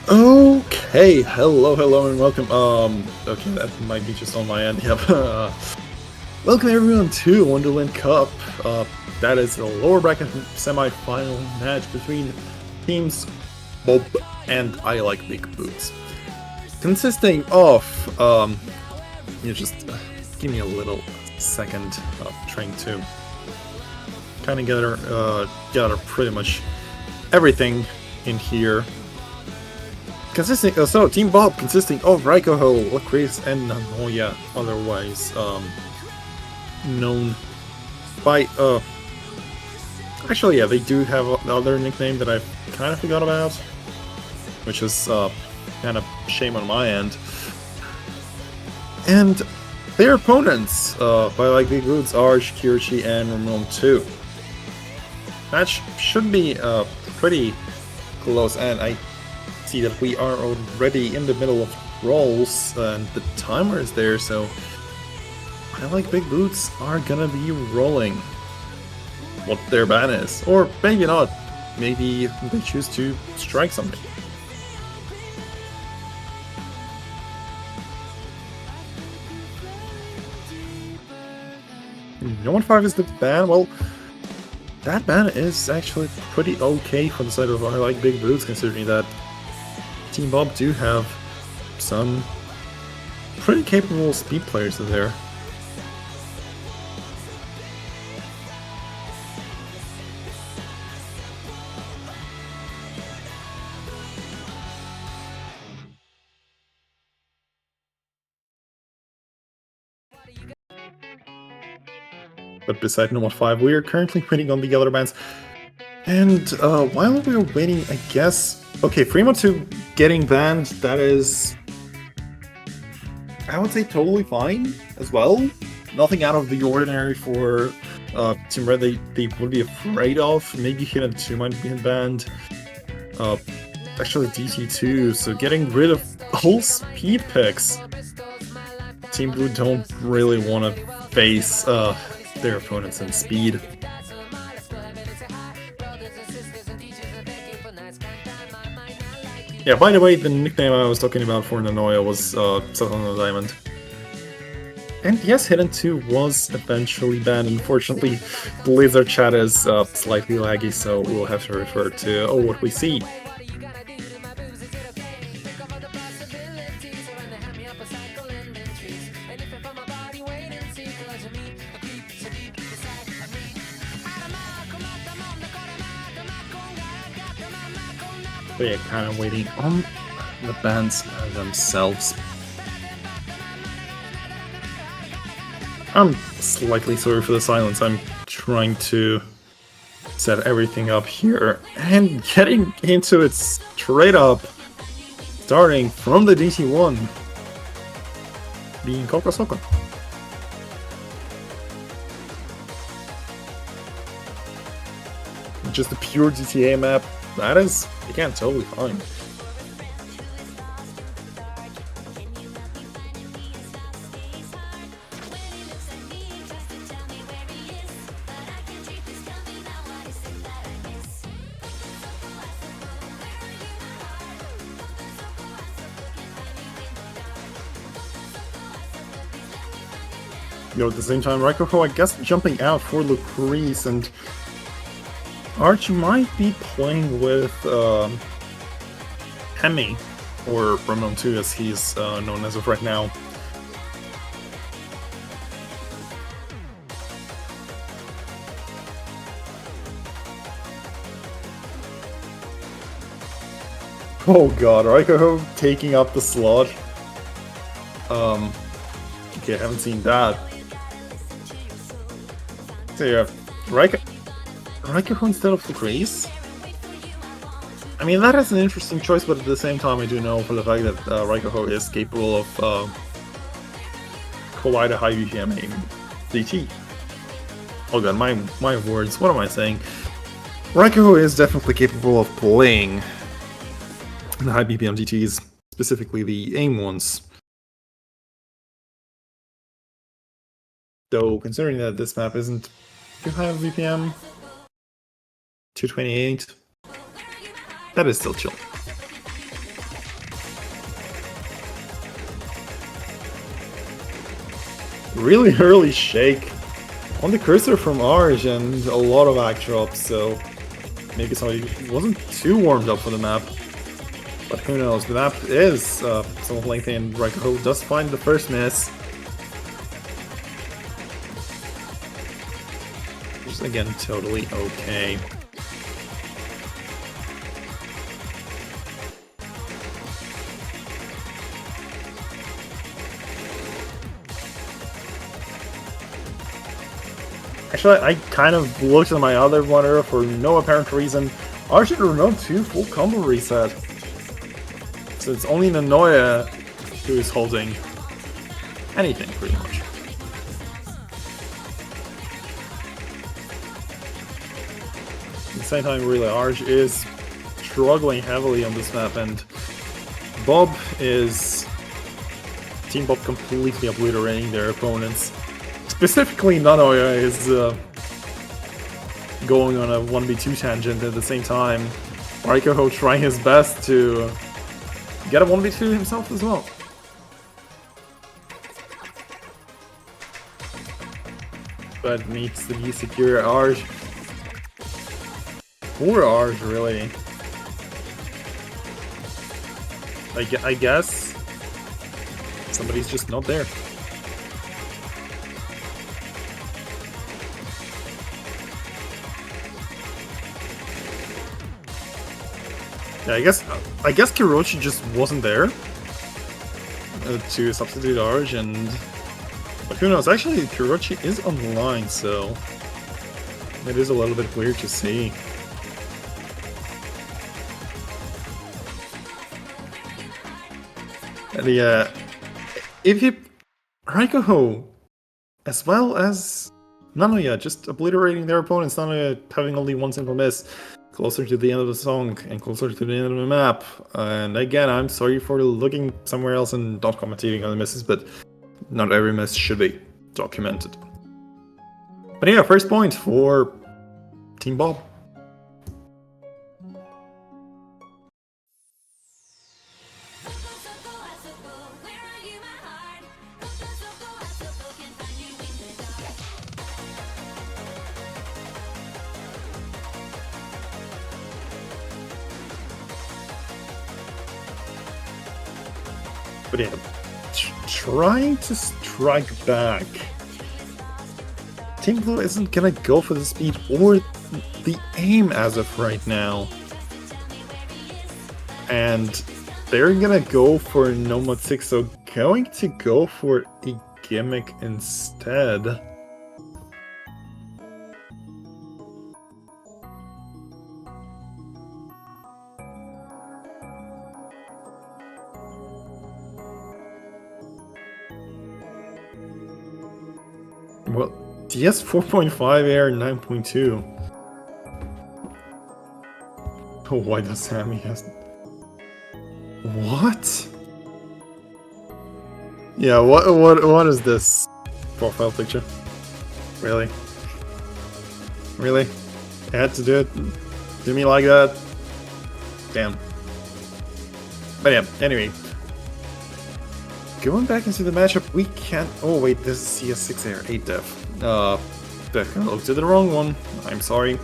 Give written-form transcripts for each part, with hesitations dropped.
Okay, hello, and welcome. Okay, that might be just on my end. Yep. Welcome everyone to Wonderland Cup. That is the lower bracket semi-final match between teams Bob and I Like Big Boots, consisting of just give me a little second. Trying to kind of gather pretty much everything in here. So Team Bob consisting of Raikoho, Chris, and Nanoya, otherwise known by actually yeah, they do have another nickname that I kind of forgot about, which is kind of shame on my end. And their opponents by Like Big Boots are Shikirishi and Ramon 2. Match should be pretty close, and I see that we are already in the middle of rolls and the timer is there, so I Like Big Boots are gonna be rolling what their ban is, or maybe not. Maybe they choose to strike something. No 1-5 is the ban. Well, that ban is actually pretty okay for the side of I Like Big Boots, considering that Team Bob do have some pretty capable speed players in there. But beside number 5, we are currently waiting on the other bands. And while we are waiting, I guess... Okay, Fremo 2 getting banned, that is... I would say totally fine as well. Nothing out of the ordinary for Team Red they would be afraid of. Maybe Hidden 2 might be banned. Actually DT2, so getting rid of all speed picks. Team Blue don't really want to face their opponents in speed. Yeah, by the way, the nickname I was talking about for Nanoya was Set on the Diamond. And yes, Hidden 2 was eventually banned. Unfortunately, the Blizzard chat is slightly laggy, so we'll have to refer to what we see. But yeah, kind of waiting on the bands themselves. I'm slightly sorry for the silence. I'm trying to set everything up here and getting into it straight up, starting from the DT1, being Kokosoka. Just a pure GTA map. That is, again, totally fine. at the same time, Raikkoho, I guess, jumping out for Lucrece, and Arch might be playing with Hemi, or Brumnon 2 as he's known as of right now. Oh god, Raikkoho taking up the slot. Okay, I haven't seen that. So yeah, Raikkoho instead of Lucrece? I mean, that is an interesting choice, but at the same time I do know for the fact that Raikkoho is capable of quite a high BPM aim DT. Oh god, my words, what am I saying? Raikkoho is definitely capable of playing the high BPM DTs, specifically the aim ones. Though, considering that this map isn't too high of BPM, 228, that is still chill. Really early shake on the cursor from Arj and a lot of act drops, so maybe somebody wasn't too warmed up for the map. But who knows, the map is somewhat lengthy and Raikkoho does find the first miss. Which is again totally okay. Actually, I kind of looked at my other monitor for no apparent reason. Arch did a remote 2 full combo reset. So it's only Nanoya who is holding anything, pretty much. At the same time, really, Arch is struggling heavily on this map, and Bob is... Team Bob completely obliterating their opponents. Specifically, Nanoya is going on a 1v2 tangent at the same time. Raikkoho trying his best to get a 1v2 himself as well. But needs to be secure. Arj. Poor Arj, really. I guess somebody's just not there. Yeah, I guess Kirochi just wasn't there to substitute Arj, and but who knows? Actually, Kirochi is online, so it is a little bit weird to see. And yeah, if you Raikkoho, as well as Nanoya, just obliterating their opponents, Nanoya having only one single miss. Closer to the end of the song and closer to the end of the map. And again, I'm sorry for looking somewhere else and not commentating on the misses, but not every miss should be documented. But yeah, first point for Team Bob. But yeah, trying to strike back. Team Blue isn't gonna go for the speed or the aim as of right now. And they're gonna go for Nomad 6, so going to go for a gimmick instead. Well, DS 4.5 air 9.2. Oh, why does Sammy has... What? Yeah, what is this profile picture? Really? Really? I had to do it? Do me like that? Damn. But yeah, anyway. going back into the matchup, we can't... Oh wait, this is CS6 Air 8 Def. I looked at the wrong one. I'm sorry.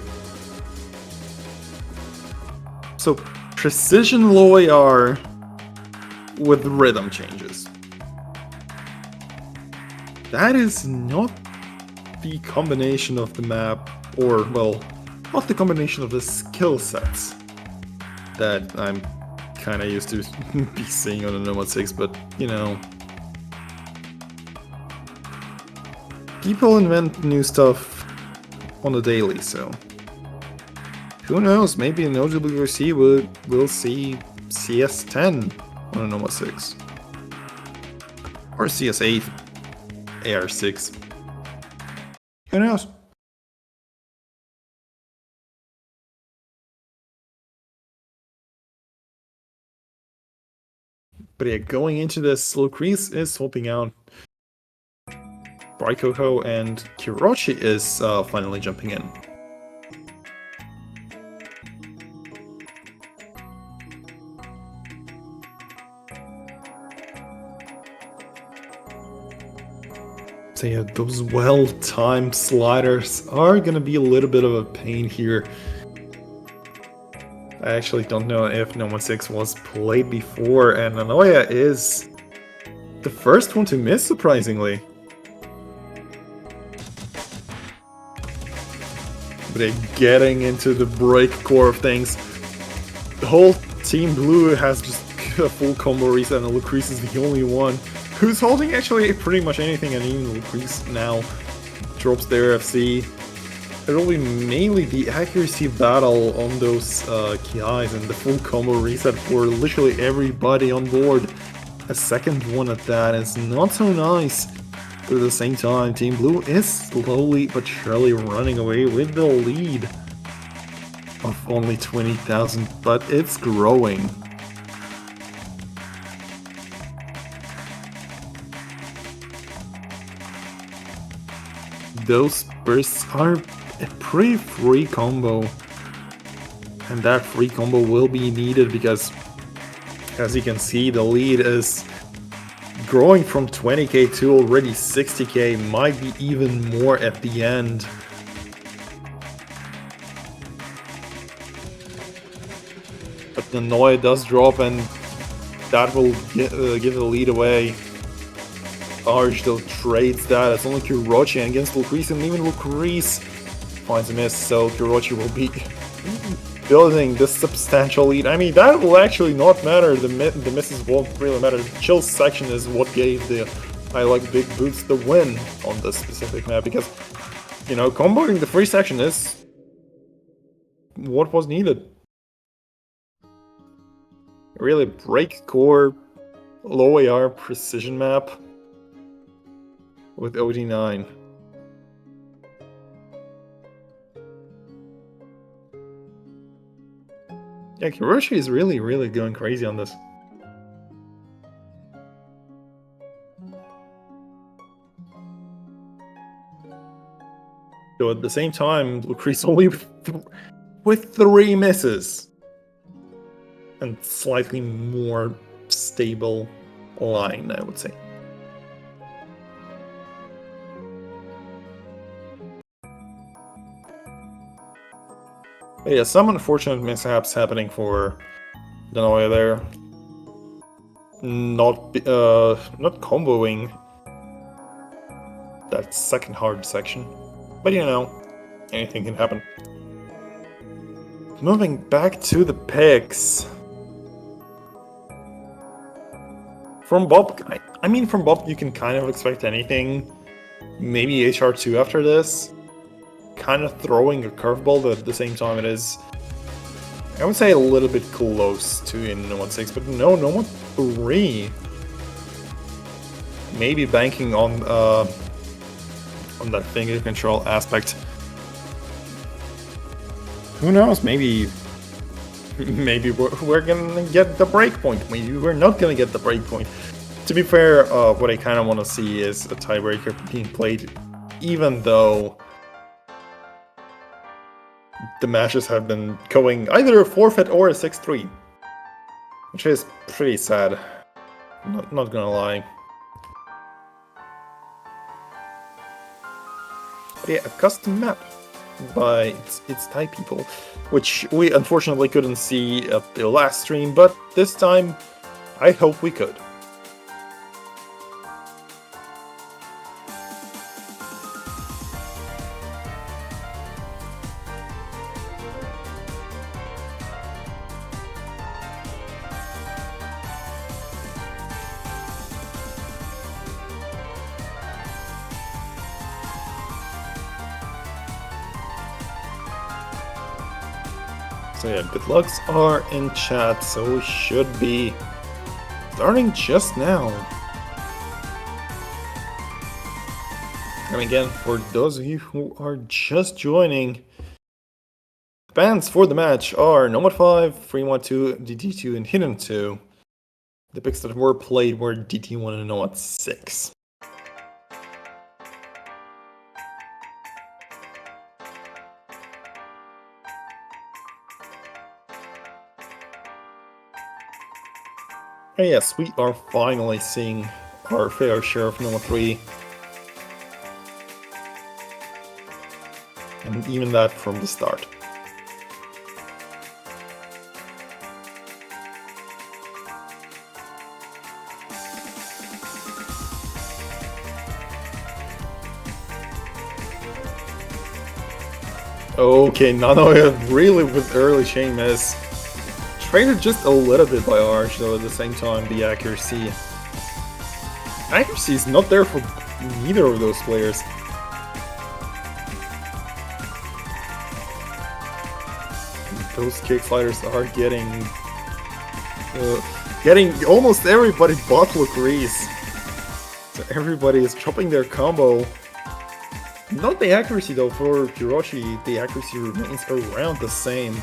So, precision low AR with rhythm changes. That is not the combination of the map, or, well, not the combination of the skill sets that I'm kind of used to be seeing on the Nomad 6, but, you know. People invent new stuff on the daily, so who knows, maybe in OWC we'll see CS10 on a Nomad 6. Or CS8, AR6. Who knows? But yeah, going into this, Lucrece is swapping out Brykoko, and Kirochi is finally jumping in. So yeah, those well-timed sliders are gonna be a little bit of a pain here. I actually don't know if Nomad 6 was played before, and Nanoya is the first one to miss, surprisingly. But they're getting into the break core of things. The whole Team Blue has just a full combo reset, and Lucrece is the only one who's holding actually pretty much anything, and even Lucrece now drops their FC. It will be mainly the accuracy battle on those KIs and the full combo reset for literally everybody on board. A second one at that is not so nice. But at the same time, Team Blue is slowly but surely running away with the lead of only 20,000, but it's growing. Those bursts are a pretty free combo, and that free combo will be needed because, as you can see, the lead is growing from 20k to already 60k, might be even more at the end. But the Noia does drop, and that will give the lead away. Arj still trades that. It's only Kirochi against Lucrece, and even Lucrece finds a miss, so Kirochi will be building this substantial lead. I mean, that will actually not matter. The misses won't really matter. The chill section is what gave the I Like Big Boots the win on this specific map, because, you know, comboing the free section is what was needed. Really break core, low AR precision map with OD9. Yeah, Kiroshi is really going crazy on this. So at the same time, Lucrece only with 3 misses. And slightly more stable line, I would say. But yeah, some unfortunate mishaps happening for Denoya there. Not comboing that second hard section. But you know, anything can happen. Moving back to the picks. From Bob, I mean, from Bob you can kind of expect anything. Maybe HR2 after this. Kind of throwing a curveball, but at the same time it is, I would say, a little bit close to in Nomad 6, but no, Nomad 3. Maybe banking on that finger control aspect. Who knows, maybe we're gonna get the breakpoint. Maybe we're not gonna get the breakpoint. To be fair, what I kind of want to see is a tiebreaker being played, even though the matches have been going either a forfeit or a 6-3, which is pretty sad. Not gonna lie. But yeah, a custom map by its Thai people, which we unfortunately couldn't see at the last stream, but this time I hope we could. So yeah, good lucks are in chat, so we should be starting just now. And again, for those of you who are just joining, the bans for the match are Nomad 5, Fremont 2, DT2, and Hidden 2. The picks that were played were DT1 and Nomad 6. And yes, we are finally seeing our fair share of Nomad 3. And even that from the start. Okay, Nanoya really with early chain miss. Traded just a little bit by Arch, though at the same time the accuracy. Accuracy is not there for neither of those players. Those kick sliders are getting almost everybody but Lucrece. So everybody is chopping their combo. Not the accuracy though, for Hiroshi, the accuracy remains around the same.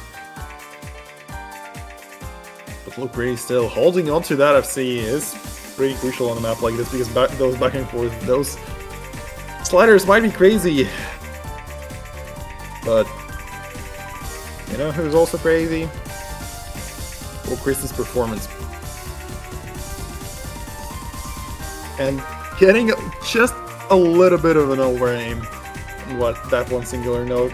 But Lucrece still holding on to that FC is pretty crucial on a map like this, because those back and forth, those sliders might be crazy. But you know who's also crazy? Lucrece's performance. And getting just a little bit of an over-aim on that one singular note.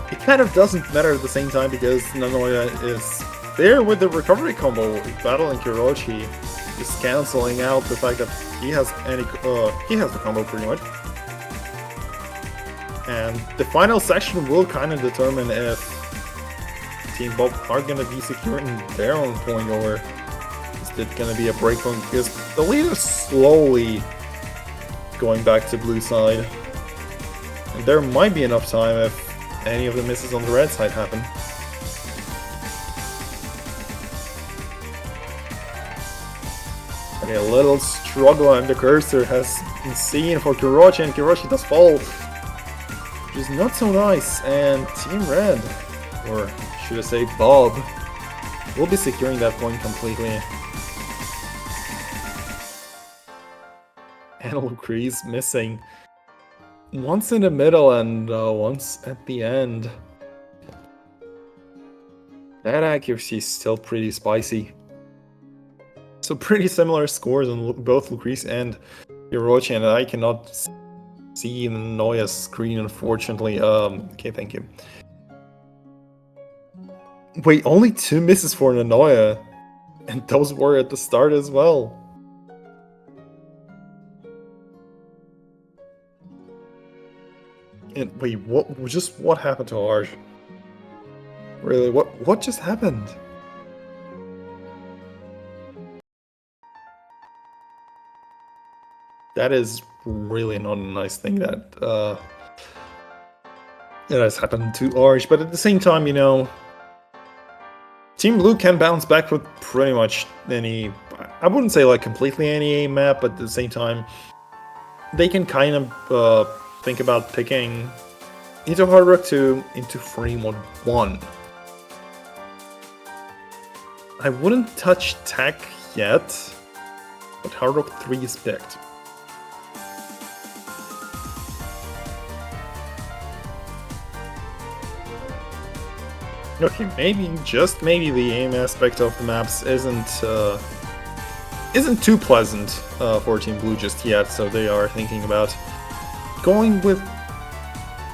It kind of doesn't matter at the same time, because Nanoya is there with the recovery combo, battling Hiroshi, just cancelling out the fact that he has the combo pretty much. And the final section will kind of determine if Team Bob are going to be securing their own point, or is it going to be a breakpoint, because the lead is slowly going back to blue side. And there might be enough time if any of the misses on the red side happen. Okay, a little struggle, and the cursor has been seen for Kirochi, and Kirochi does fall, which is not so nice. And Team Red, or should I say Bob, will be securing that point completely. And Lucrece missing once in the middle and once at the end. That accuracy is still pretty spicy. So pretty similar scores on both Lucrece and Hirochi, and I cannot see Noya's screen, unfortunately. Okay, thank you. Wait, only 2 misses for Nanoya, and those were at the start as well. And wait, what happened to Arj? Really, what just happened? That is really not a nice thing that has happened to Arj, but at the same time, you know, Team Blue can bounce back with pretty much any, I wouldn't say like completely any map, but at the same time, they can kind of think about picking into Hard Rock 2, into Fremont 1. I wouldn't touch Tech yet, but Hard Rock 3 is picked. Okay, maybe, just maybe, the aim aspect of the maps isn't too pleasant for Team Blue just yet, so they are thinking about going with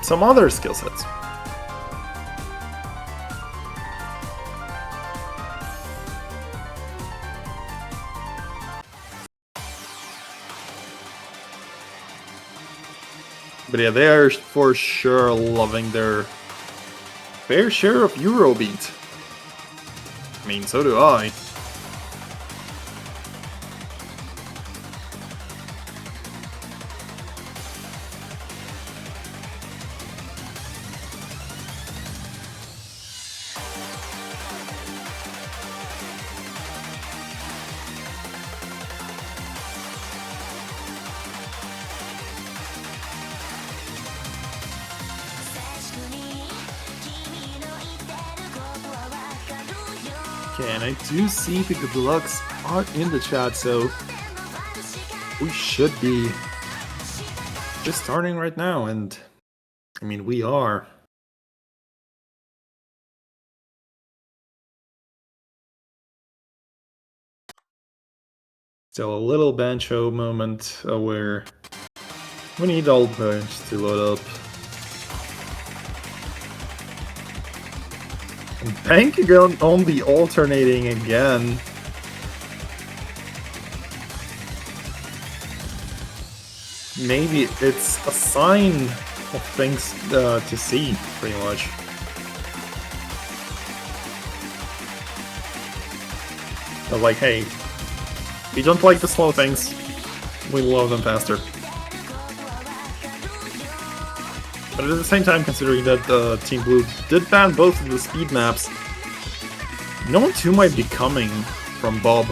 some other skill sets. But yeah, they are for sure loving their fair share of Eurobeat. I mean, so do I. Okay, and I do see the good lucks are in the chat, so we should be just starting right now, and I mean, we are. Still a little banjo moment where we need all players to load up. And banking on the alternating again. Maybe it's a sign of things to see, pretty much. But like, hey, we don't like the slow things, we love them faster. But at the same time, considering that Team Blue did ban both of the speed maps, no one 2 might be coming from Bob.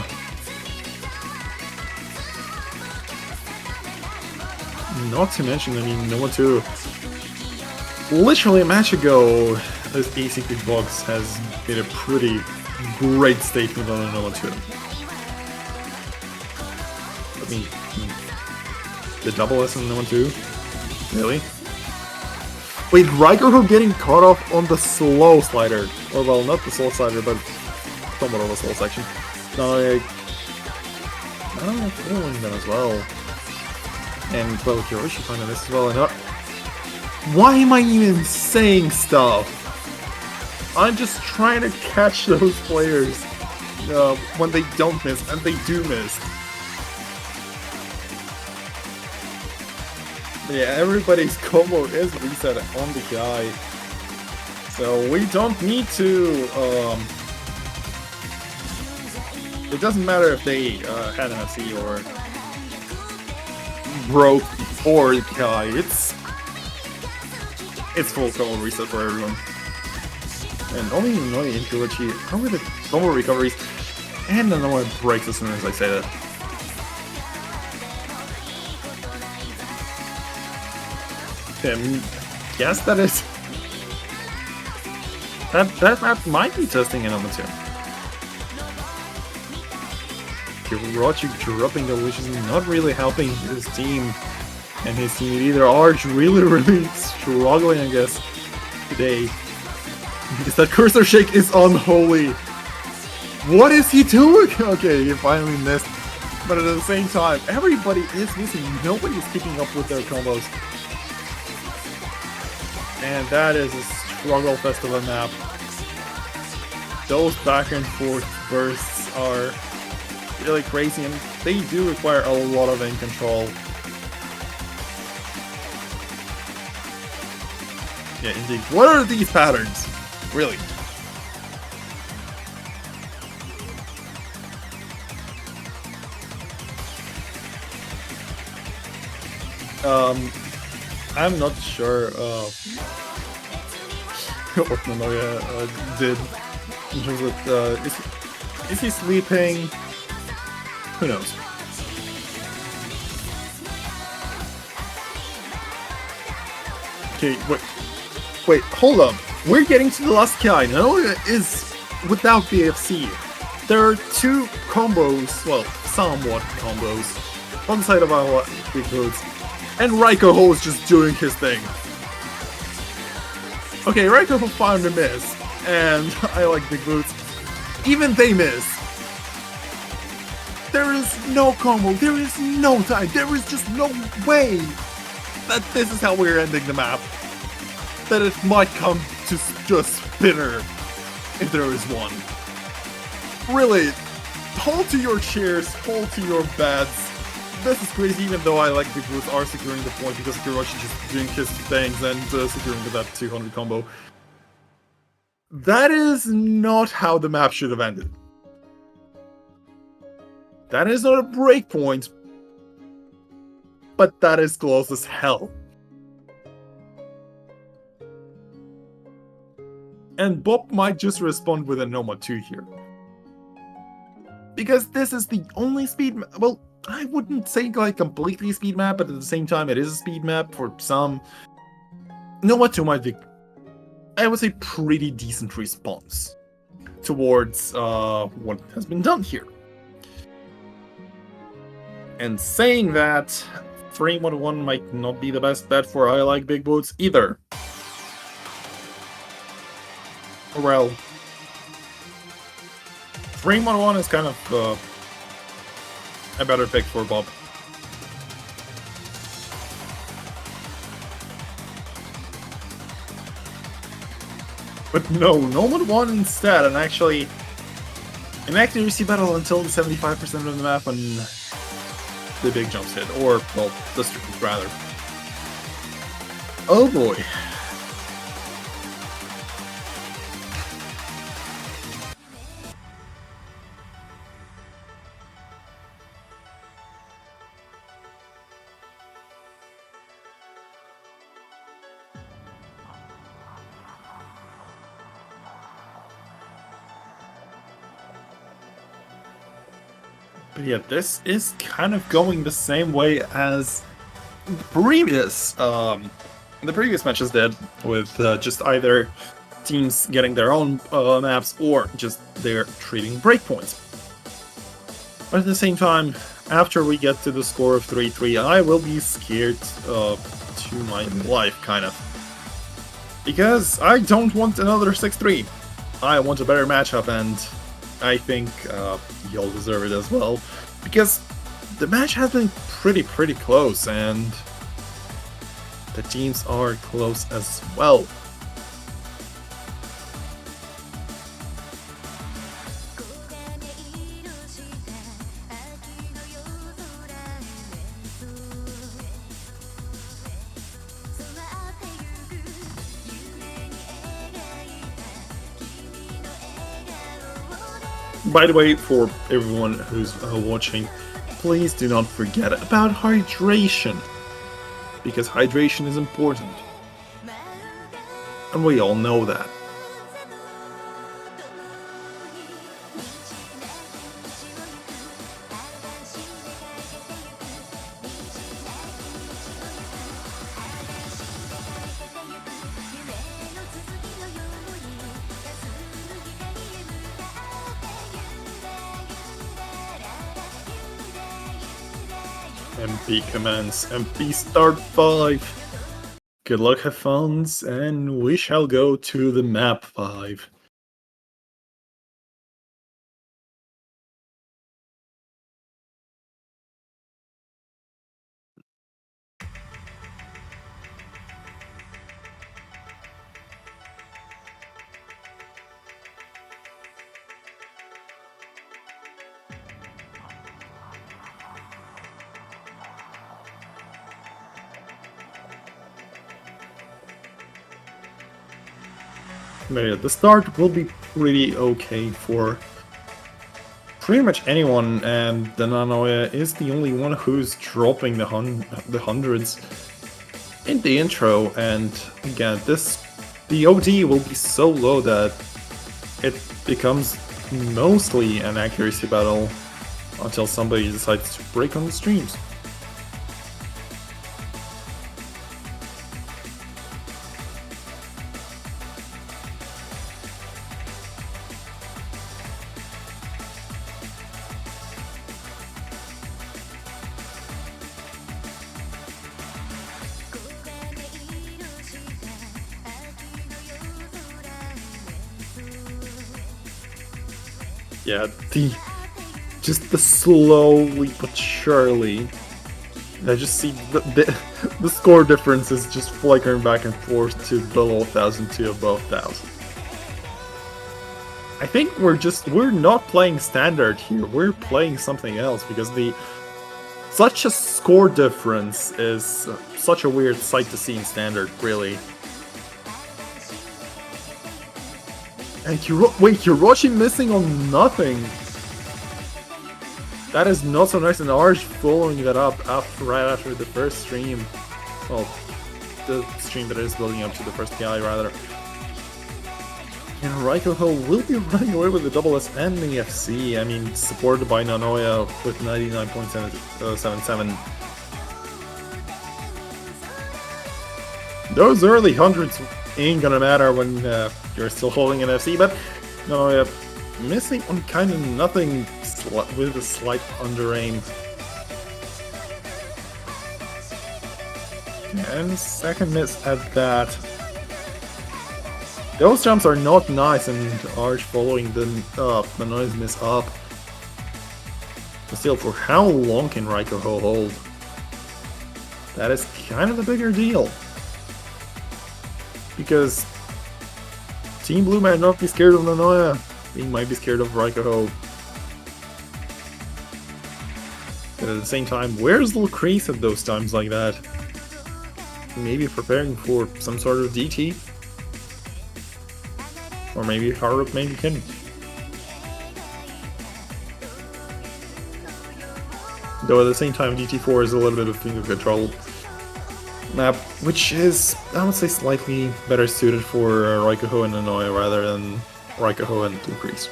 Not to mention, I mean, no one 2. Literally a match ago, this ACP box has made a pretty great statement on no one 2. I mean, the double S on no one 2? Really? Wait, Riker getting caught off on the slow slider. Or, well, not the slow slider, but somewhat of a slow section. No, I'm following them as well. And, well, Kiroshi found this as well. And why am I even saying stuff? I'm just trying to catch those players when they don't miss, and they do miss. Yeah, everybody's combo is reset on the guy, so we don't need to, it doesn't matter if they had an FC or broke before the guy, it's full combo reset for everyone. And only Nori and Kiroshi come with the combo recoveries, and then no one breaks as soon as I say that. Yes, that is. That map might be testing another too. Kiroshi dropping the wishes is not really helping his team, and his team either are really struggling, I guess, today. Because that cursor shake is unholy. What is he doing? Okay, he finally missed. But at the same time, everybody is missing. Nobody's keeping up with their combos. And that is a struggle fest of a map. Those back and forth bursts are really crazy, and they do require a lot of aim control. Yeah, indeed. What are these patterns? Really? I'm not sure what Nanoya did in terms of is he sleeping? Who knows? Okay, wait, hold up. We're getting to the last guy. Nanoya is without BFC. There are 2 combos, well, somewhat combos, on the side of our big boots. And Raiko is just doing his thing. Okay, Raiko found a miss, and I like big boots. Even they miss. There is no combo, there is no time, there is just no way that this is how we're ending the map. that it might come to just spinner if there is one. Really, hold to your chairs, hold to your beds. This is crazy, even though I like Big Boots are securing the point because Hiroshi just doing his things and securing that 200 combo. That is not how the map should have ended. That is not a breakpoint, but that is close as hell. And Bob might just respond with a Noma 2 here. Because this is the only speed map. Well, I wouldn't say like completely speed map, but at the same time it is a speed map for some. Noma 2 might be, I would say, pretty decent response towards what has been done here. And saying that, 3-1-1 might not be the best bet for I Like Big Boots either. Well, 3-1-1 is kind of a better pick for Bob. But no, Nomad won instead, and actually an accuracy battle until the 75% of the map when the big jumps hit, or, well, the streams rather. Oh boy. But yeah, this is kind of going the same way as the previous matches did, with just either teams getting their own maps or just they're trading breakpoints. But at the same time, after we get to the score of 3-3, I will be scared to my life, kind of. Because I don't want another 6-3. I want a better matchup, and I think you'll deserve it as well, because the match has been pretty close, and the teams are close as well. By the way, for everyone who's watching, please do not forget about hydration, because hydration is important, and we all know that. MP commands, MP start 5. Good luck, have fun, and we shall go to the map 5. But yeah, the start will be pretty okay for pretty much anyone, and the Nanoya is the only one who's dropping the hundreds in the intro, and again, the OD will be so low that it becomes mostly an accuracy battle until somebody decides to break on the streams. Yeah, just the slowly but surely I just see the score difference is just flickering back and forth to below 1,000 to above 1,000. I think we're not playing standard here. We're playing something else because such a score difference is such a weird sight to see in standard, really. And Hiroshi missing on nothing. That is not so nice, and Arj following that up right after the first stream. Well, the stream that is building up to the first guy, rather. And Raikoho will be running away with the double S and the FC. I mean, supported by Nanoya with 99.77. Those early hundreds ain't gonna matter when you're still holding an FC, but Nanoya missing on kind of nothing with a slight under-aim. And second miss at that. Those jumps are not nice, and Arch following them up. The noise miss up. But still, for how long can Raikoho hold? That is kind of the bigger deal. Because Team Blue might not be scared of Nanoya. He might be scared of Raikoho. But at the same time, where's Lucrece at those times like that? Maybe preparing for some sort of DT? Or maybe Harup maybe can. Though at the same time, DT4 is a little bit of finger control map, which is, I would say, slightly better suited for Raikoho and Nanoya rather than Raikoho and Lucrece.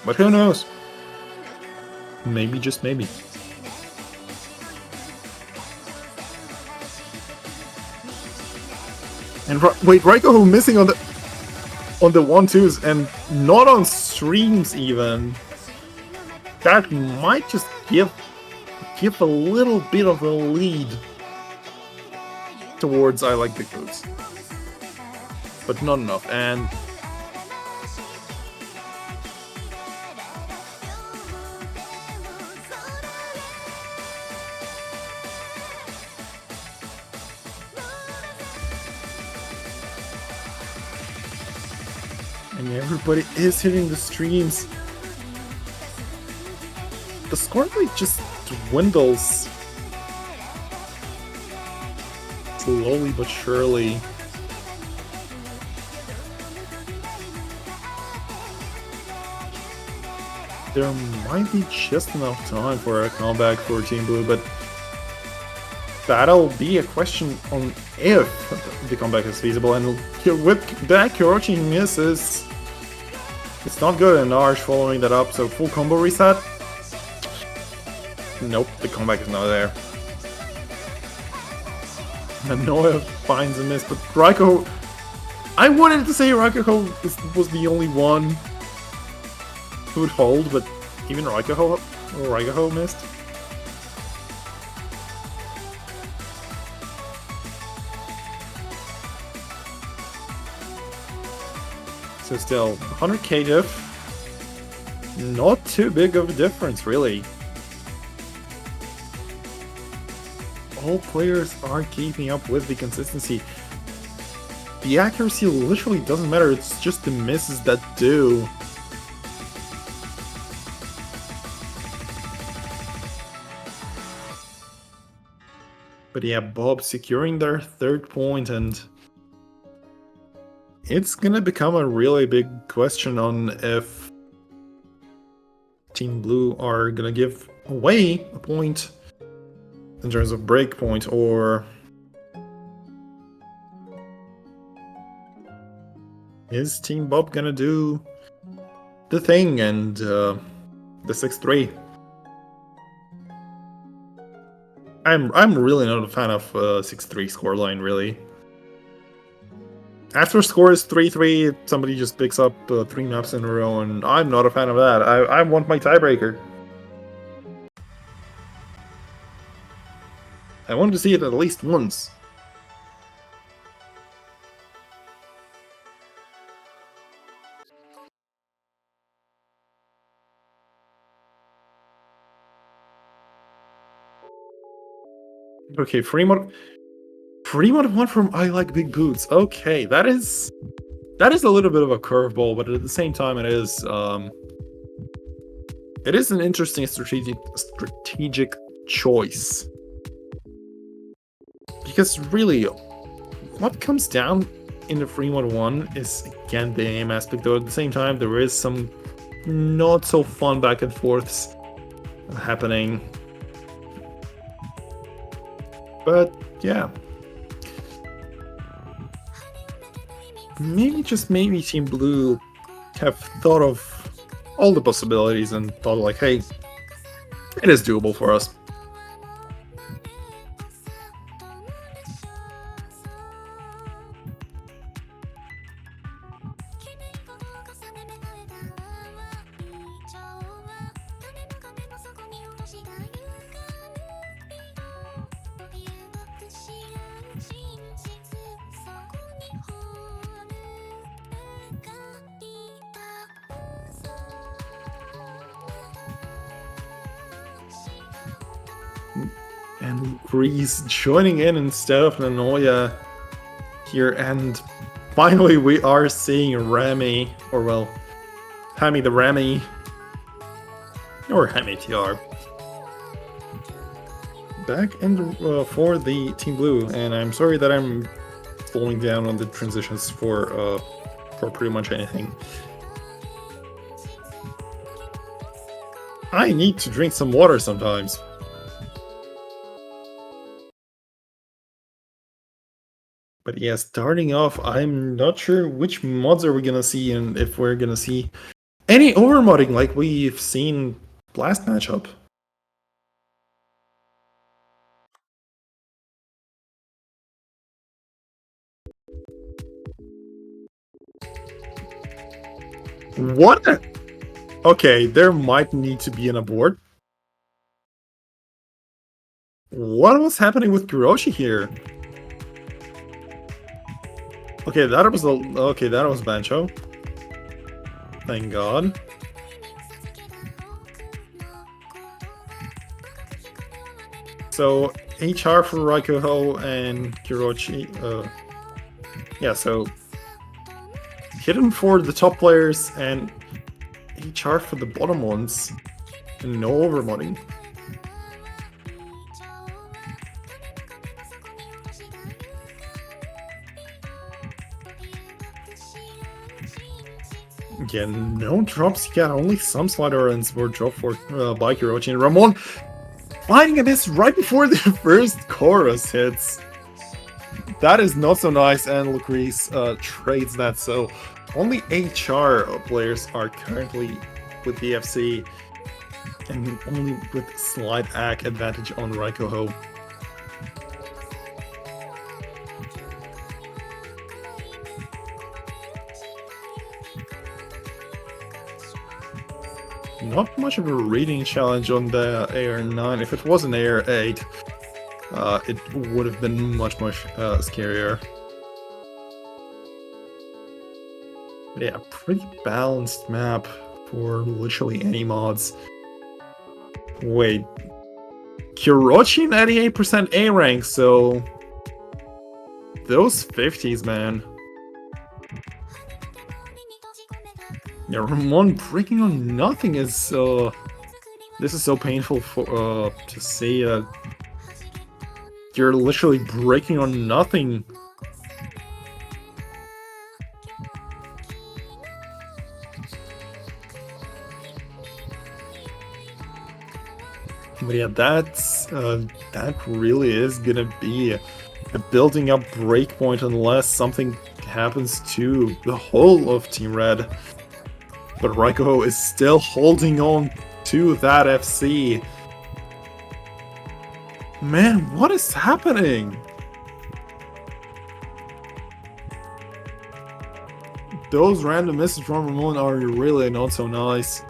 But who knows? Maybe, just maybe. And wait, Raikoho missing on the 1-2s and not on streams even. That might just give a little bit of a lead towards I like big moves. But not enough, and everybody is hitting the streams. The score rate just dwindles slowly but surely. There might be just enough time for a comeback for Team Blue, but that'll be a question on if the comeback is feasible. And with that, Kyoichi misses. It's not good, and Arch following that up, so full combo reset. Nope, the comeback is not there. Nanoya finds a miss, but Raikoho... I wanted to say Raikoho was the only one who would hold, but even Raikoho missed. So still, 100k diff. Not too big of a difference, really. All players are keeping up with the consistency. The accuracy literally doesn't matter, it's just the misses that do. But yeah, Bob securing their third point, and it's gonna become a really big question on if Team Blue are gonna give away a point in terms of break point, or is Team Bob gonna do the thing and the 6-3? I'm really not a fan of 6-3 scoreline, really. After score is 3-3, somebody just picks up 3 maps in a row, and I'm not a fan of that. I want my tiebreaker. I want to see it at least once. Okay, Fremont won from I Like Big Boots. Okay, that is a little bit of a curveball, but at the same time, it is an interesting strategic choice because really, what comes down in the Fremont one is again the aim aspect. Though at the same time, there is some not so fun back and forths happening. But yeah, maybe just maybe Team Blue have thought of all the possibilities and thought like, hey, it is doable for us. And Grease joining in instead of Nanoya here, and finally we are seeing Rami, or well, Hami the Rami, or Hami TR, back in for the Team Blue, and I'm sorry that I'm slowing down on the transitions for pretty much anything. I need to drink some water sometimes. But yeah, starting off, I'm not sure which mods are we gonna see and if we're gonna see any overmodding like we've seen last matchup. What? Okay, there might need to be an abort. What was happening with Kuroshi here? Okay, that was Bancho. Thank God. So HR for Raikuho and Kurochi. Yeah, so hidden for the top players and HR for the bottom ones. And no overmodding. Again, no drops yet, only some slider runs were dropped for by Kurochi, and Ramon finding this right before the first chorus hits. That is not so nice, and Lucrece trades that, so only HR players are currently with the FC, and only with slight AC advantage on Raikuho. Not much of a reading challenge on the AR9. If it was an AR8, it would have been much scarier. But yeah, pretty balanced map for literally any mods. Wait, Kurochi 98% A rank, so those 50s, man. Yeah, Ramon breaking on nothing is this is so painful for to see that you're literally breaking on nothing. But yeah, that really is gonna be a building up breakpoint unless something happens to the whole of Team Red. But Raikuho is still holding on to that FC. Man, what is happening? Those random misses from Ramon are really not so nice.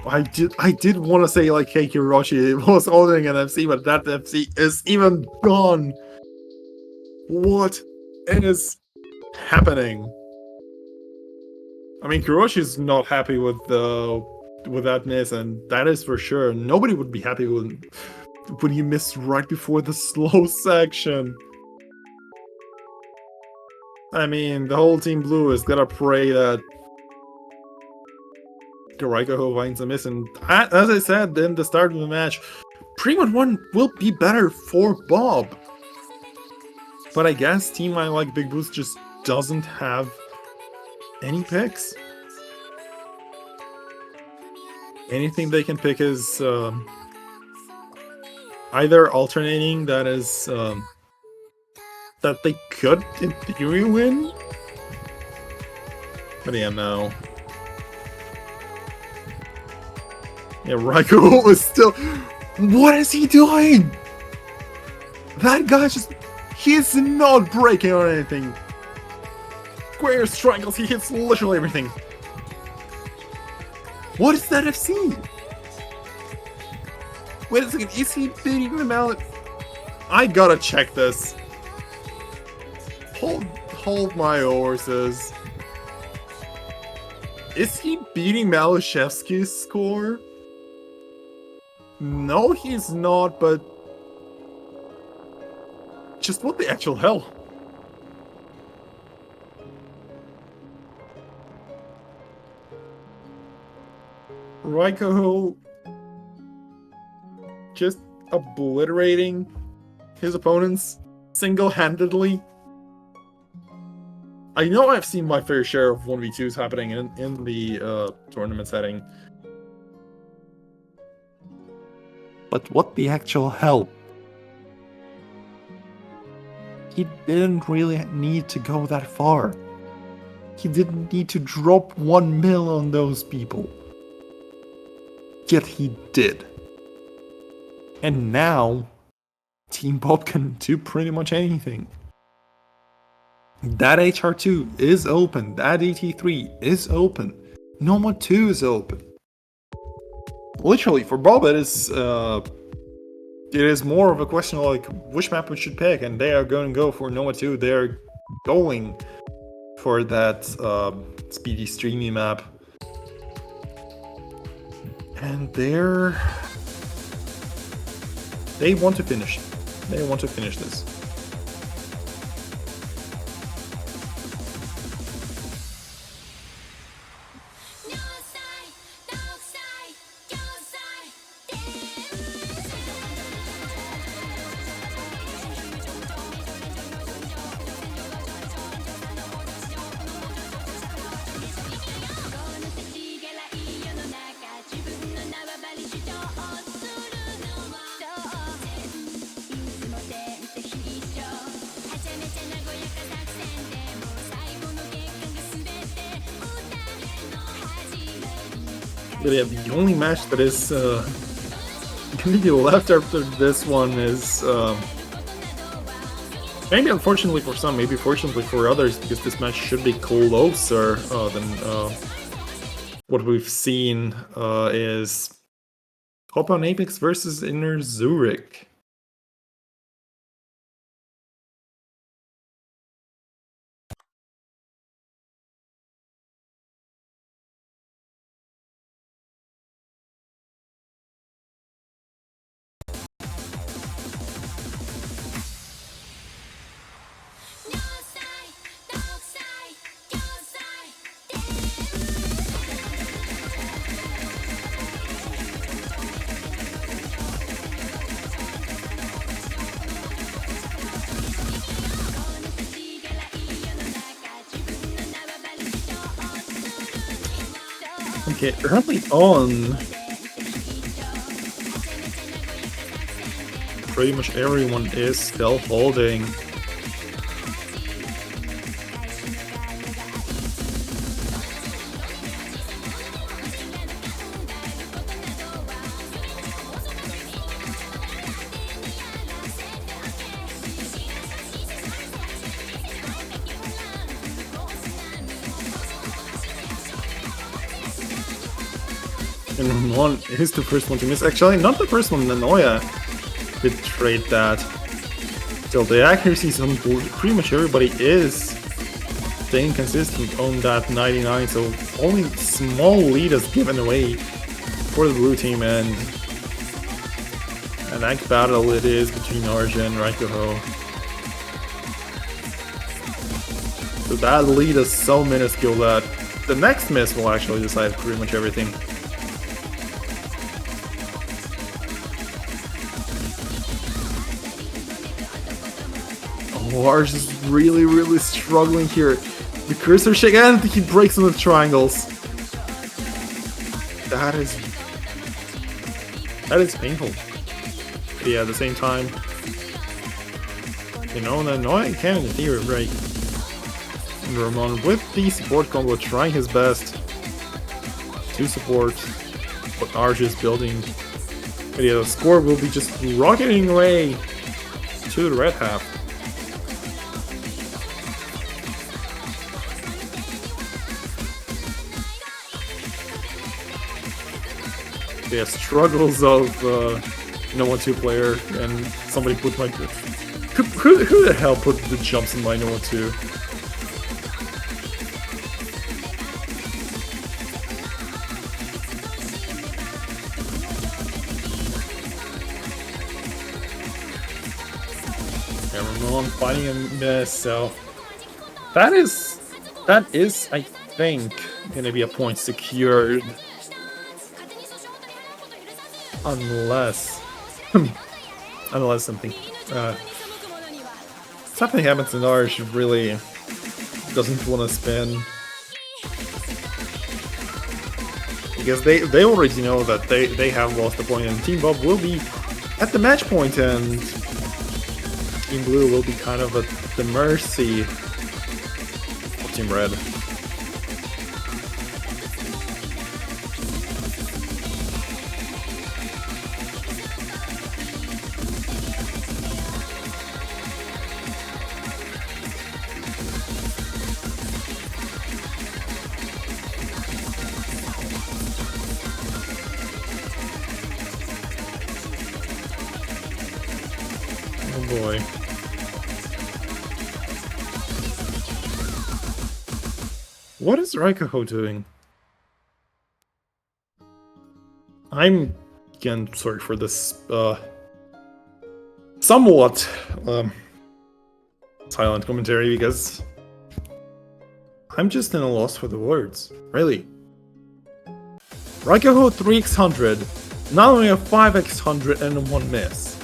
I did want to say like, hey, Kuroshi was holding an FC, but that FC is even gone. What is happening? I mean, Kuroshi's not happy with with that miss, and that is for sure. Nobody would be happy when he missed right before the slow section. I mean, the whole Team Blue is gonna pray that Raiko finds a miss, and as I said in the start of the match, Prima 1 will be better for Bob. But I guess Team I Like Big Boost just doesn't have any picks. Anything they can pick is either alternating, that is that they could in theory win. But yeah, no. Yeah, Raiko is still... What is he doing? That guy just... He's not breaking on anything. Square triangles, he hits literally everything. What is that FC? Wait a second, is he beating the mallet? I gotta check this. Hold my horses. Is he beating Malashevsky's score? No, he's not, but... Just what the actual hell? Raiko just obliterating his opponents single-handedly. I know I've seen my fair share of 1v2s happening in the tournament setting. But what the actual hell? He didn't really need to go that far. He didn't need to drop 1 mil on those people. Yet he did. And now, Team Bob can do pretty much anything. That HR2 is open, that AT3 is open, Noma 2 is open. Literally, for Bob it is more of a question of like which map we should pick, and they are going to go for Noma 2. They're going for that speedy streamy map. And they want to finish. They want to finish this. But yeah, the only match that is gonna be left after this one is maybe unfortunately for some, maybe fortunately for others, because this match should be closer than what we've seen is Hoppe on Apex versus Inner Zurich. Okay, early on, pretty much everyone is still holding. And one is the first one to miss. Actually, not the first one, Nanoya did trade that. Still, the accuracy is on pretty much everybody is staying consistent on that 99, so only small lead is given away for the blue team, and a nice battle it is between Arja and Raikoho. So that lead is so minuscule that the next miss will actually decide pretty much everything. Oh, Arja is really struggling here. The cursor shake and he breaks on the triangles. That is painful. But yeah, at the same time, you know, I can't hear it right. And Ramon with the support combo trying his best to support what Arja is building. But yeah, the score will be just rocketing away to the red half. Yeah, struggles of no 1-2 player, and somebody put my who the hell put the jumps in my no 1-2? I'm finding a miss, so that is I think gonna be a point secured. Unless something happens and Arj really doesn't want to spin, because they already know that they have lost the point, and Team Bob will be at the match point, and Team Blue will be kind of at the mercy of Team Red. Oh boy. What is Raikoho doing? I'm, again, sorry for this, somewhat, silent commentary, because I'm just in a loss for the words, really. Raikoho 3x100, not only a 5x100 and a 1 miss.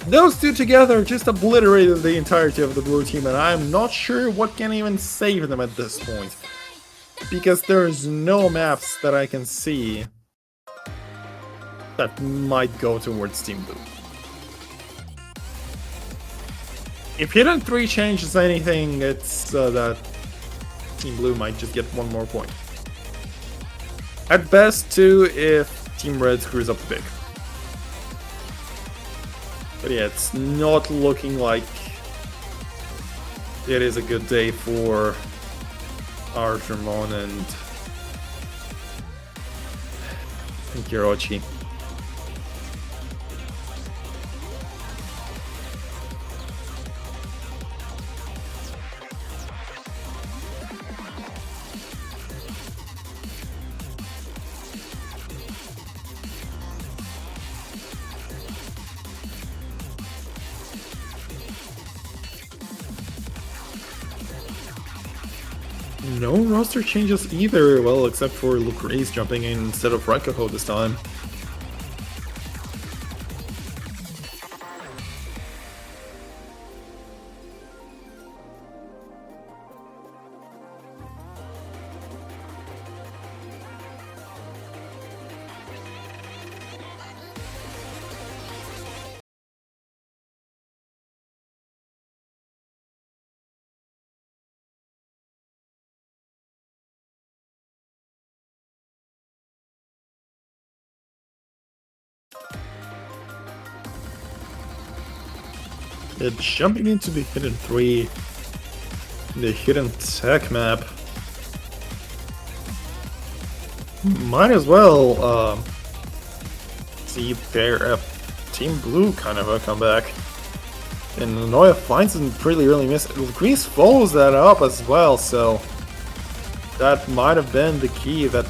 Those two together just obliterated the entirety of the blue team, and I'm not sure what can even save them at this point. Because there's no maps that I can see that might go towards Team Blue. If Hidden 3 changes anything, it's that Team Blue might just get one more point. At best, 2 if Team Red screws up the pick. But yeah, it's not looking like it is a good day for Arjamon and Kirochi. No roster changes either, well, except for Luke Reyes jumping in instead of Raikoho this time. Jumping into the Hidden 3, the Hidden Tech map. Might as well see if they're Team Blue kind of a comeback. And Noya finds a pretty early miss. Grease follows that up as well, so That might have been the key that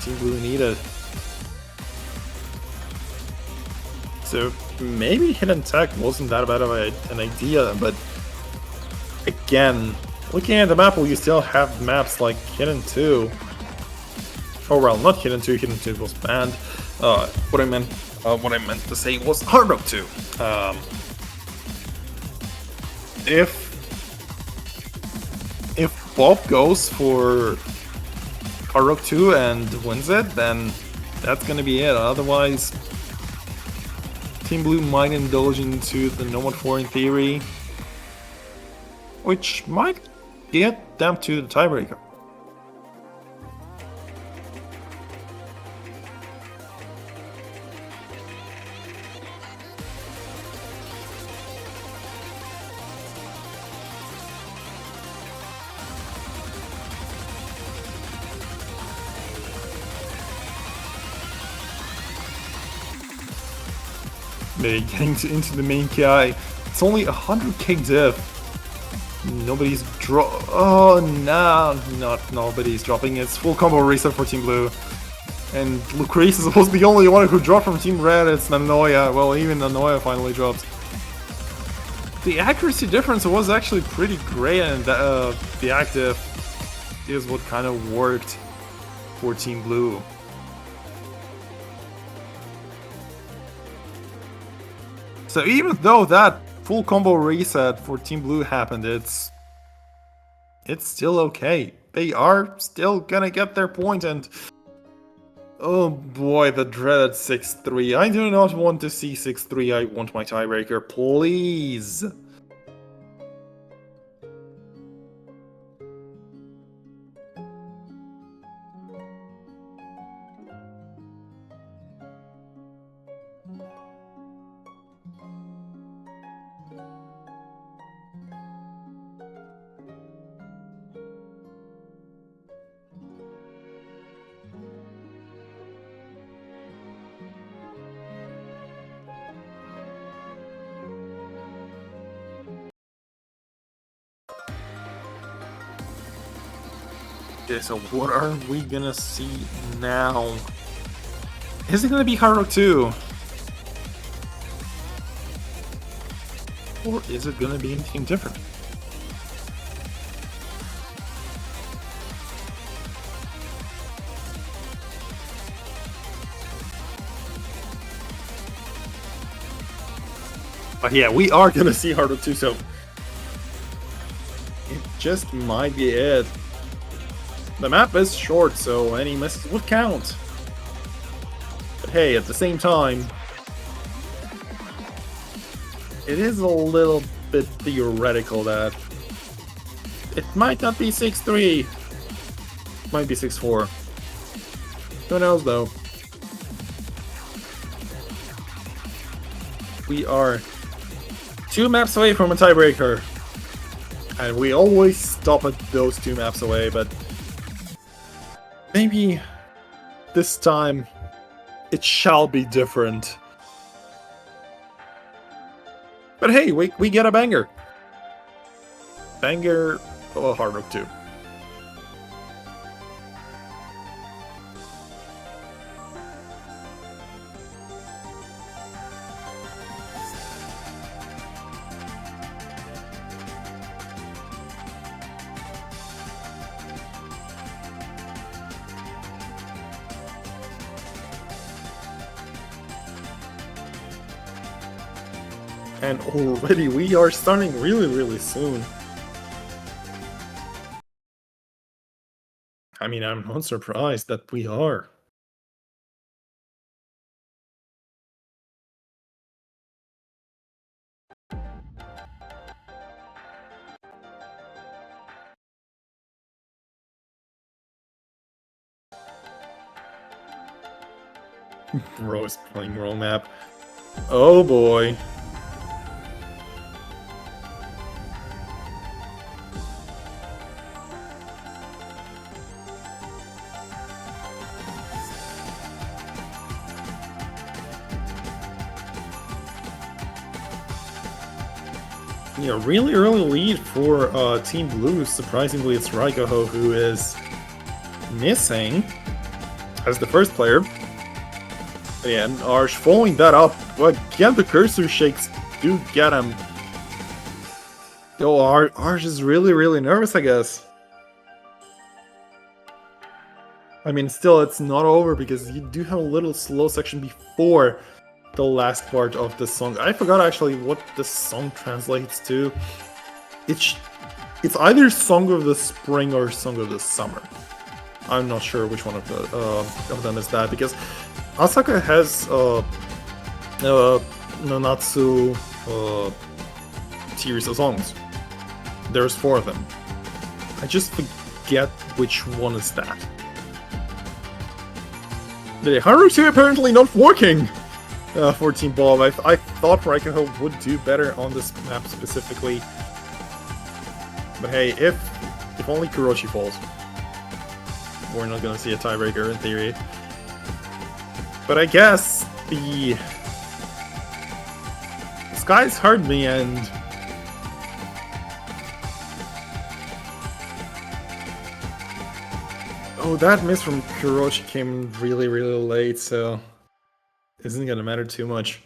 Team Blue needed. So maybe hidden tech wasn't that bad of an idea, but again, looking at the map, you still have maps like Hidden 2. Oh well, not Hidden 2. Hidden 2 was banned. What I meant to say was Hard Rock 2. If Bob goes for Hard Rock 2 and wins it, then that's gonna be it. Otherwise, Team Blue might indulge into the No Mod 4 in theory, which might get them to the tiebreaker. Getting into the main KI. It's only 100k diff. Nobody's Oh no, nobody's dropping. It's full combo reset for Team Blue. And Lucrece was the only one who dropped from Team Red. It's Nanoya. Well, even Nanoya finally dropped. The accuracy difference was actually pretty great, and the active is what kind of worked for Team Blue. So even though that full combo reset for Team Blue happened, it's still okay. They are still gonna get their point, and oh boy, the dreaded 6-3. I do not want to see 6-3. I want my tiebreaker, please. Okay, so what are we gonna see now? Is it gonna be Hard Rock 2? Or is it gonna be anything different? But yeah, we are gonna see Hard Rock 2, so it just might be it. The map is short, so any misses would count. But hey, at the same time, it is a little bit theoretical that it might not be 6-3. It might be 6-4. Who knows, though? We are 2 maps away from a tiebreaker. And we always stop at those 2 maps away, but maybe this time it shall be different. But hey, we get a banger. Banger, oh, Hard Rock 2. And already we are starting really soon. I mean, I'm not surprised that we are. Rose playing roll map. Oh boy. Yeah, really early lead for Team Blue. Surprisingly, it's Raikoho who is missing as the first player. And Arch following that up. Again, the cursor shakes do get him. Yo, Arch is really, really nervous, I guess. I mean, still, it's not over because you do have a little slow section before the last part of the song. I forgot actually what the song translates to. It's either Song of the Spring or Song of the Summer. I'm not sure which one of them is that, because Asaka has Nanatsu series of songs. There's 4 of them. I just forget which one is that. The Haruto apparently not working for Team Bob. I thought Raikaho would do better on this map specifically. But hey, if only Kurochi falls. We're not gonna see a tiebreaker in theory. But I guess the skies heard me, and oh, that miss from Kurochi came really, really late, so isn't gonna matter too much.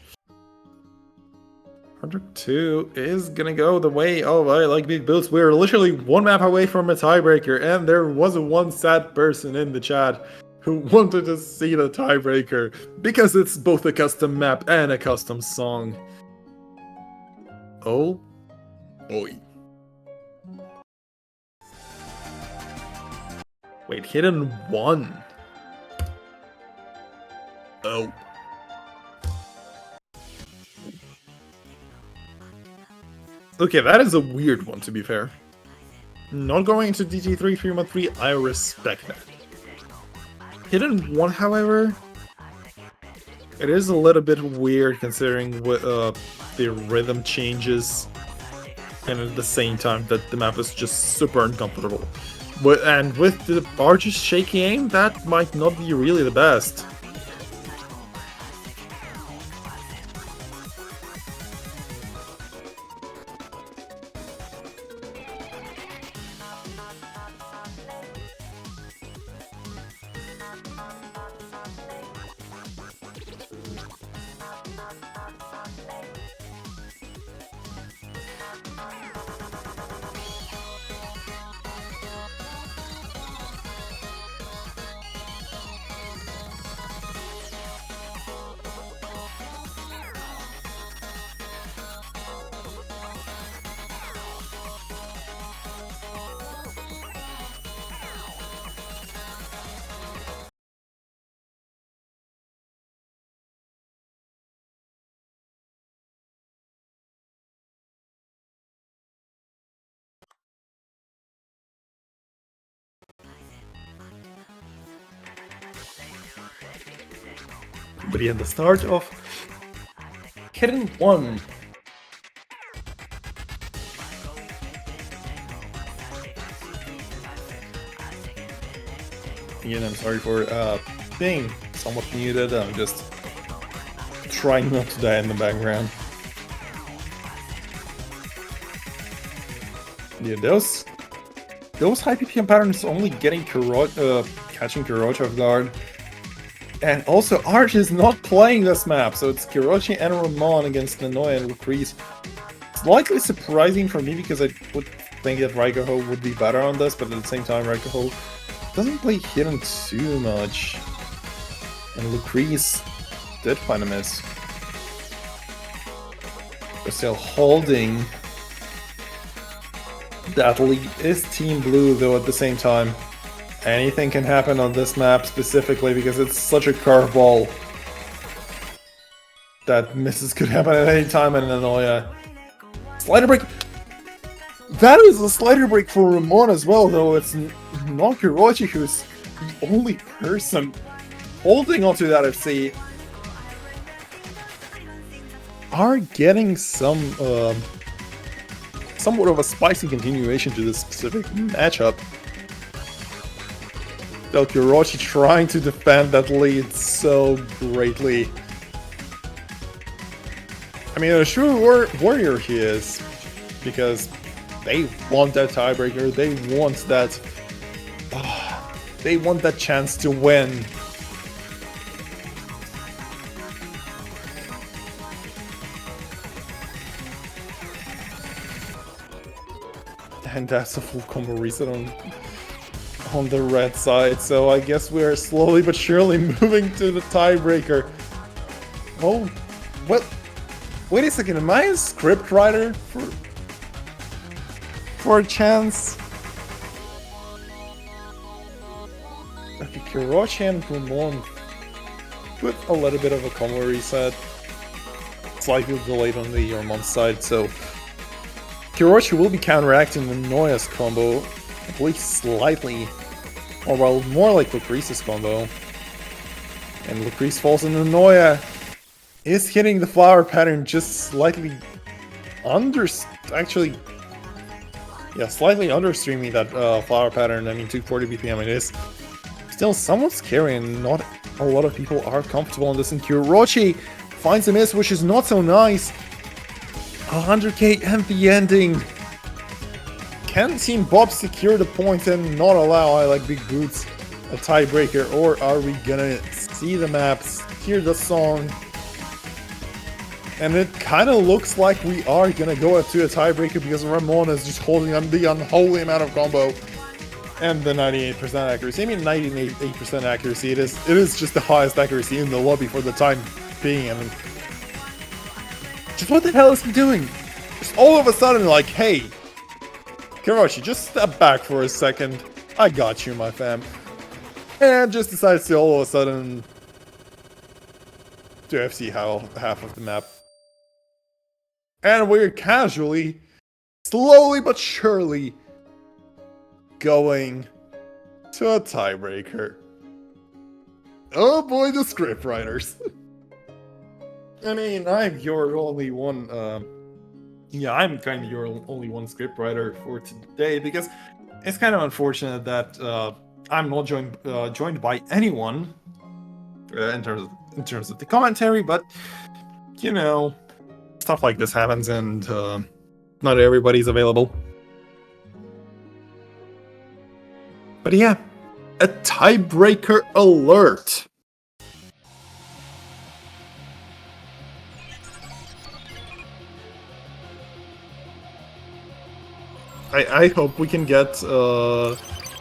102 is gonna go the way of I Like Big Boots. We're literally one map away from a tiebreaker, and there was one sad person in the chat who wanted to see the tiebreaker because it's both a custom map and a custom song. Oh boy. Wait, hidden 1. Oh. Okay, that is a weird one, to be fair. Not going into DT3 313, I respect that. Hidden 1, however, it is a little bit weird considering what, the rhythm changes, and at the same time that the map is just super uncomfortable. And with the Arch's shaky aim, that might not be really the best. But yeah, the start of Hidden 1. Again, I'm sorry for being somewhat muted. I'm just trying not to die in the background. Yeah, those high PPM patterns only getting catching Kurochi off guard. And also, Arch is not playing this map, so it's Kurochi and Ramon against Nanoya and Lucrece. Slightly surprising for me because I would think that Raikaho would be better on this, but at the same time, Raikaho doesn't play hidden too much. And Lucrece did find a miss. They're still holding. That lead is Team Blue, though, at the same time. Anything can happen on this map specifically because it's such a curveball that misses could happen at any time in Nanoya. Slider break! That is a slider break for Ramon as well, though it's not Kurochi who's the only person holding onto that FC. Are getting some somewhat of a spicy continuation to this specific matchup. Though Kurochi trying to defend that lead so greatly. I mean, a true warrior he is, because they want that tiebreaker, they want that They want that chance to win. And that's a full combo reset on the red side, so I guess we are slowly but surely moving to the tiebreaker. Oh, what? Wait a second, am I a scriptwriter for a chance? Okay, Kiroshi and Gumon with a little bit of a combo reset. Slightly delayed on the Yormon side, so Kiroshi will be counteracting the Noya's combo, at least slightly. Or well, more like Lucrese's combo. And Lucrese falls into Noya. Is hitting the flower pattern just slightly actually, yeah, slightly understreaming that flower pattern. I mean, 240 BPM it is. Still somewhat scary, and not a lot of people are comfortable on this. And Kiroshi finds a miss, which is not so nice. 100k and the ending. Can Team Bob secure the point and not allow I Like Big Boots a tiebreaker, or are we gonna see the maps, hear the song? And it kind of looks like we are gonna go to a tiebreaker because Ramon is just holding on the unholy amount of combo and the 98% accuracy. I mean, 98% accuracy. It is just the highest accuracy in the lobby for the time being. I mean, just what the hell is he doing? Just all of a sudden, like, hey, Kiroshi, just step back for a second. I got you, my fam. And just decides to all of a sudden do FC half of the map. And we're casually, slowly but surely, going to a tiebreaker. Oh boy, the scriptwriters. I mean, I'm your only one, yeah, I'm kind of your only one scriptwriter for today, because it's kind of unfortunate that I'm not joined by anyone in terms of the commentary, but you know, stuff like this happens, and not everybody's available. But yeah, a tiebreaker alert. I hope we can get a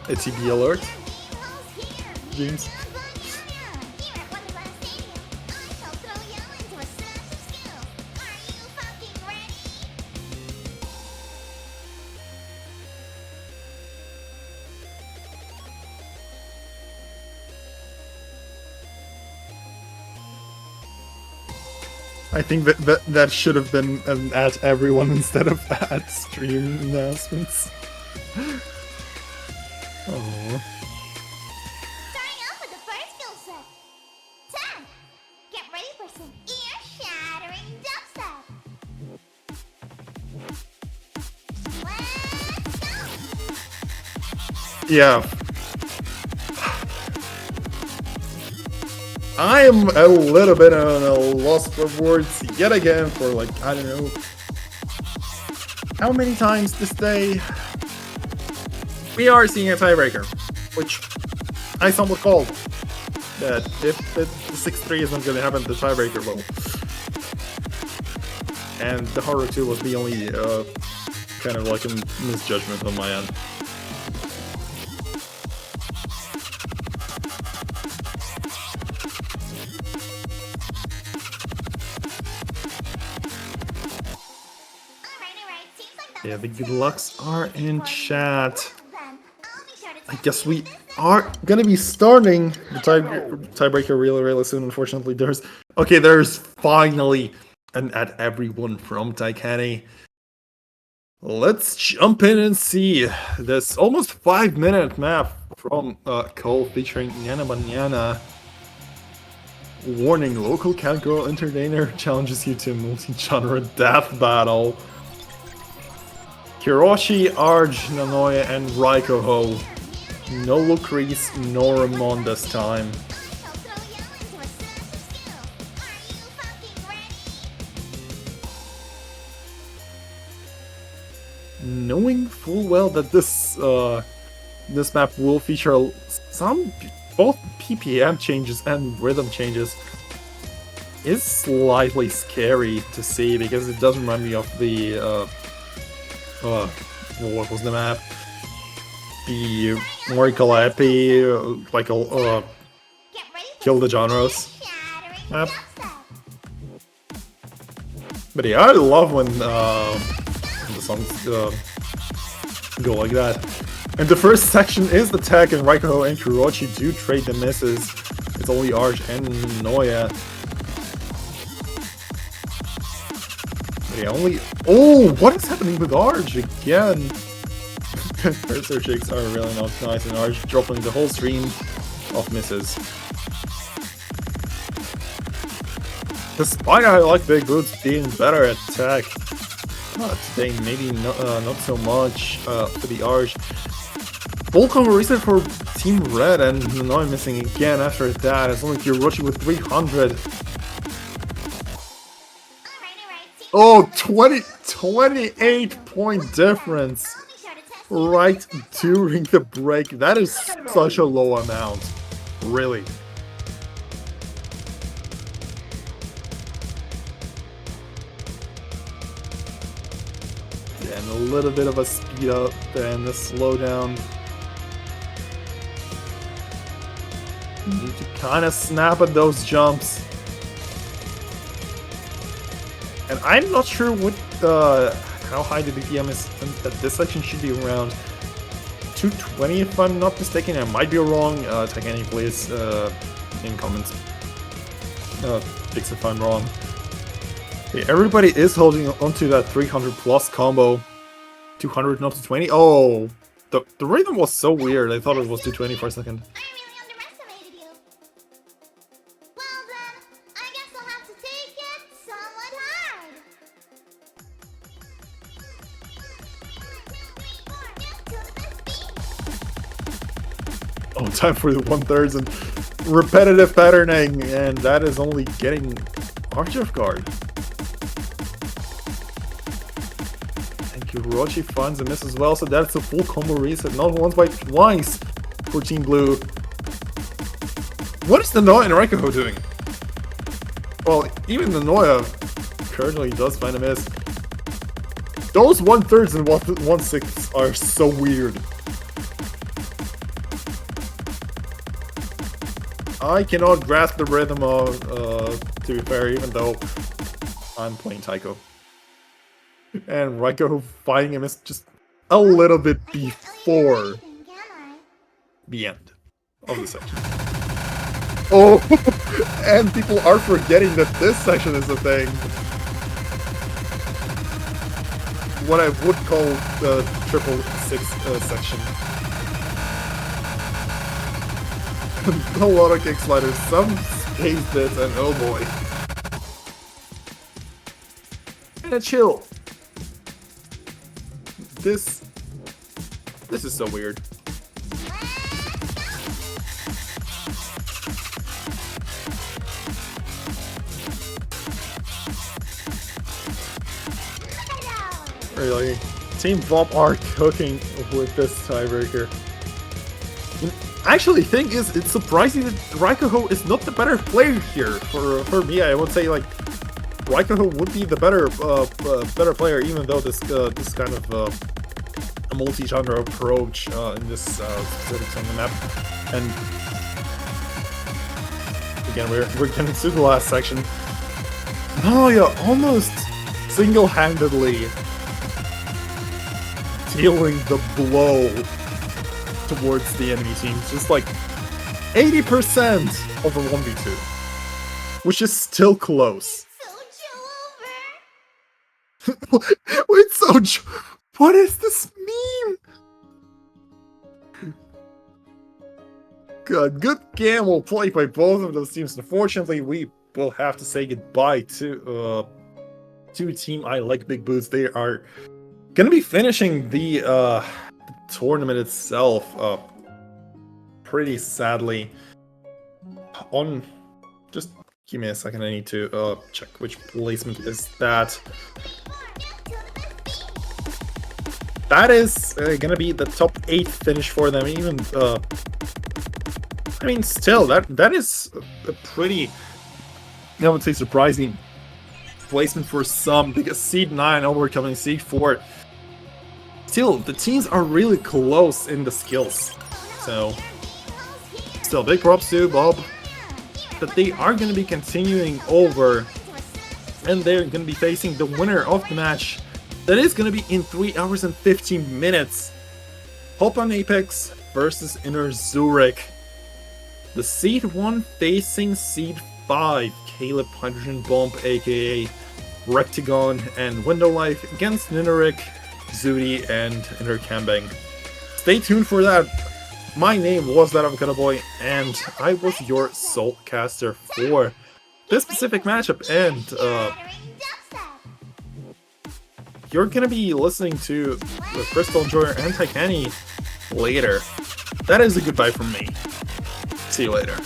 TB alert. James. I think that should have been an at everyone instead of at stream announcements. Oh. Starting off with the first skill set. 10. Get ready for some ear-shattering dubstep. Let's go. Yeah. I am a little bit on a loss for words yet again for, like, I don't know how many times this day. We are seeing a tiebreaker, which I somewhat called. That if the 6-3 is not going to happen, the tiebreaker will. And the Horror 2 was the only kind of like a misjudgment on my end. Yeah, the good lucks are in chat. I guess we are gonna be starting the tiebreaker really soon. Unfortunately, there's finally an at everyone from Taikani. Let's jump in and see this almost 5-minute map from Cole featuring Nyana Banyana. Warning: local cowgirl entertainer challenges you to a multi-genre death battle. Kiroshi, Arj, Nanoya, and Raikoho. No Lucrese, no Ramon this time. Knowing full well that this this map will feature some both PPM changes and rhythm changes. It's slightly scary to see because it does remind me of the what was the map? The Moricala Epi, like a Kill the Genres map. But yeah, I love when the songs go like that. And the first section is the tag, and Raiko and Kurochi do trade the misses. It's only Arj and Noya. But yeah, only. Oh, what is happening with Arj again? Cursor chicks are really not nice, and Arj dropping the whole stream of misses. Despite I like Big Boots being better at tag, today maybe not so much for the Arj. Full combo reset for Team Red, and Nanoy missing again after that. It's only Kurochi with 300. Oh, 28 point difference right during the break. That is such a low amount. Really. And a little bit of a speed up and a slowdown. You need to kind of snap at those jumps. And I'm not sure what how high the BPM is that this section should be around 220 if I'm not mistaken. I might be wrong. Tag any please in comments. Fix if I'm wrong. Okay, everybody is holding onto that 300 plus combo. 200 not to 20. Oh, the rhythm was so weird. I thought it was 220 for a second. I really underestimated you. Well then, I guess I'll have to take it somewhat hard. 1, 2, 3, 4, Oh, time for the 1/3 and repetitive patterning, and that is only getting Arch off guard. Kurochi finds a miss as well, so that's a full combo reset, not once but twice for Team Blue. What is the Noya and Raiko doing? Well, even the Noya currently does find a miss. Those 1/3 and 1/6 are so weird. I cannot grasp the rhythm of, to be fair, even though I'm playing Taiko. And Raiko finding him is just a little bit before the end of the section. Oh, and people are forgetting that this section is a thing. What I would call the 666 section. A lot of kick sliders, some space bits, and oh boy. And a chill. This is so weird. Really, Team Vomp are cooking with this tiebreaker. Actually, thing is, it's surprising that Raiko is not the better player here. For me, I would say like Raiko would be the better player, even though this kind of a multi-genre approach in this specific on the map. And again, we're getting to the last section. Oh yeah, almost single-handedly dealing the blow towards the enemy team. Just like 80% of a 1v2, which is still close. Wait, so what is this meme? Good gamble play by both of those teams. Unfortunately, we will have to say goodbye to Team I Like Big Boots. They are gonna be finishing the tournament itself pretty sadly. Just give me a second. I need to check which placement is that. that is gonna be the top 8 finish for them. Even I mean, still that is a pretty, I would say, surprising placement for some, because seed 9 overcoming seed 4. Still, the teams are really close in the skills. So, still, big props to Bob that they are going to be continuing over, and they're going to be facing the winner of the match. That is going to be in 3 hours and 15 minutes. Hope on Apex versus Inner Zurich. The seed 1 facing seed 5, Caleb Hydrogen Bomb, aka Rectagon and Window Life, against Nineric, Zudi, and Inner Kambang. Stay tuned for that. My name was that Avocado Boy, and I was your Soulcaster for this specific matchup, and you're gonna be listening to the Crystal Enjoyer and Titani later. That is a goodbye from me. See you later.